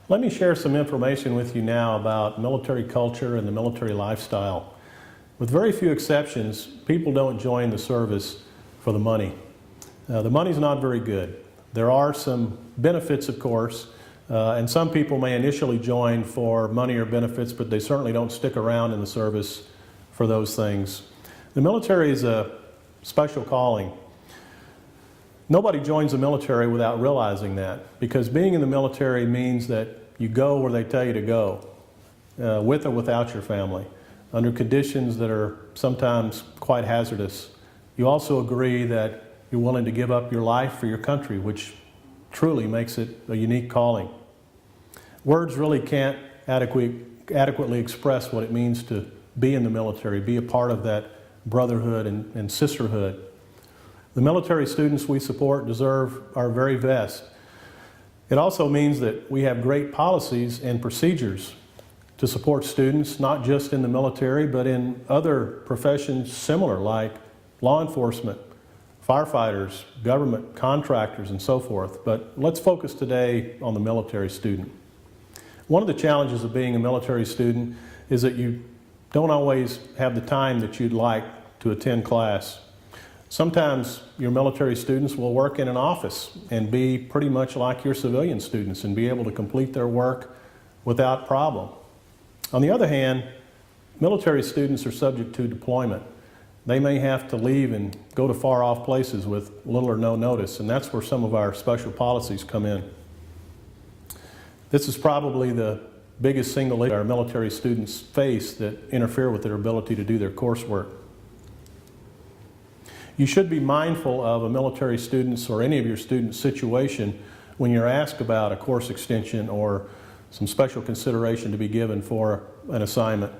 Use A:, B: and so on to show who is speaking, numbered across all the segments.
A: Let me share some information with you now about military culture and the military lifestyle. With very few exceptions, people don't join the service for the money. The money's not very good. There are some benefits, of course, and some people may initially join for money or benefits, but they certainly don't stick around in the service for those things. The military is a special calling. Nobody joins the military without realizing that, because being in the military means that you go where they tell you to go, with or without your family, under conditions that are sometimes quite hazardous. You also agree that you're willing to give up your life for your country, which truly makes it a unique calling. Words really can't adequately express what it means to be in the military, be a part of that brotherhood and sisterhood. The military students we support deserve our very best. It also means that we have great policies and procedures to support students, not just in the military, but in other professions similar, like law enforcement, firefighters, government contractors, and so forth. But let's focus today on the military student. One of the challenges of being a military student is that you don't always have the time that you'd like to attend class. Sometimes your military students will work in an office and be pretty much like your civilian students and be able to complete their work without problem. On the other hand, military students are subject to deployment. They may have to leave and go to far off places with little or no notice, and that's where some of our special policies come in. This is probably the biggest single issue our military students face that interfere with their ability to do their coursework. You should be mindful of a military student's or any of your students' situation when you're asked about a course extension or some special consideration to be given for an assignment.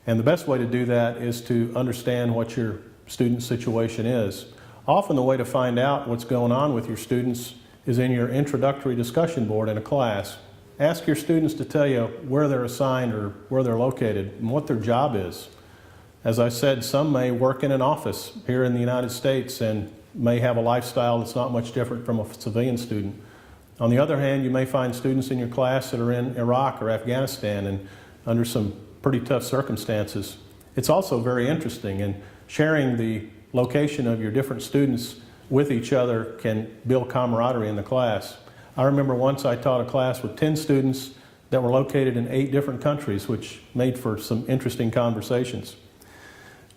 A: And the best way to do that is to understand what your student's situation is. Often the way to find out what's going on with your students is in your introductory discussion board in a class. Ask your students to tell you where they're assigned or where they're located and what their job is. As I said, some may work in an office here in the United States and may have a lifestyle that's not much different from a civilian student. On the other hand, you may find students in your class that are in Iraq or Afghanistan and under some pretty tough circumstances. It's also very interesting, and sharing the location of your different students with each other can build camaraderie in the class. I remember once I taught a class with 10 students that were located in 8 different countries, which made for some interesting conversations.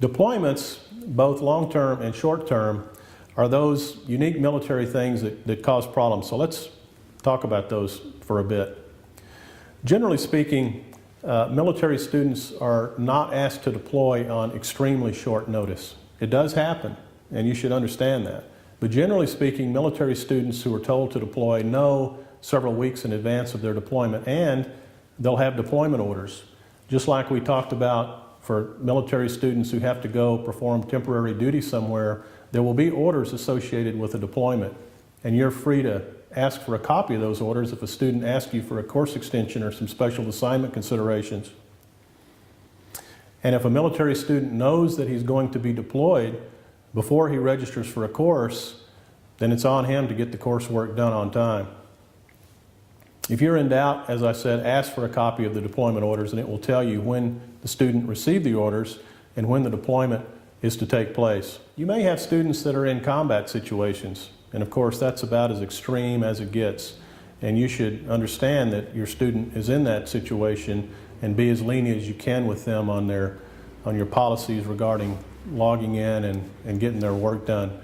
A: Deployments, both long-term and short-term, are those unique military things that cause problems. So let's talk about those for a bit. Generally speaking, military students are not asked to deploy on extremely short notice. It does happen, and you should understand that. But generally speaking, military students who are told to deploy know several weeks in advance of their deployment, and they'll have deployment orders. Just like we talked about for military students who have to go perform temporary duty somewhere, there will be orders associated with a deployment, and you're free to ask for a copy of those orders if a student asks you for a course extension or some special assignment considerations. And if a military student knows that he's going to be deployed before he registers for a course, then it's on him to get the coursework done on time. If you're in doubt, as I said, ask for a copy of the deployment orders, and it will tell you when the student received the orders and when the deployment is to take place. You may have students that are in combat situations, and of course that's about as extreme as it gets. And you should understand that your student is in that situation and be as lenient as you can with them on your policies regarding logging in and getting their work done.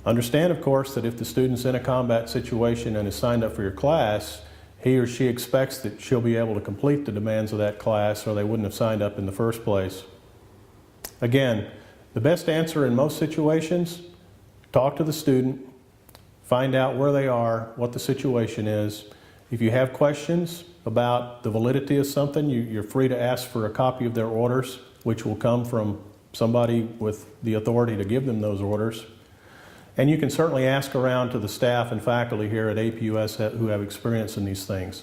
A: Understand, of course, that if the student's in a combat situation and is signed up for your class, he or she expects that she'll be able to complete the demands of that class, or they wouldn't have signed up in the first place. Again, the best answer in most situations, talk to the student, find out where they are, what the situation is. If you have questions about the validity of something, you're free to ask for a copy of their orders, which will come from somebody with the authority to give them those orders. And you can certainly ask around to the staff and faculty here at APUS who have experience in these things.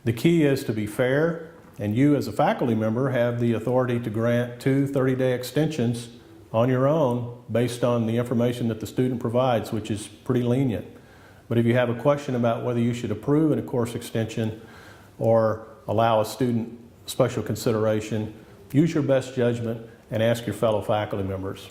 A: The key is to be fair, and you as a faculty member have the authority to grant 2 30-day extensions on your own based on the information that the student provides, which is pretty lenient. But if you have a question about whether you should approve a course extension, or allow a student special consideration, use your best judgment and ask your fellow faculty members.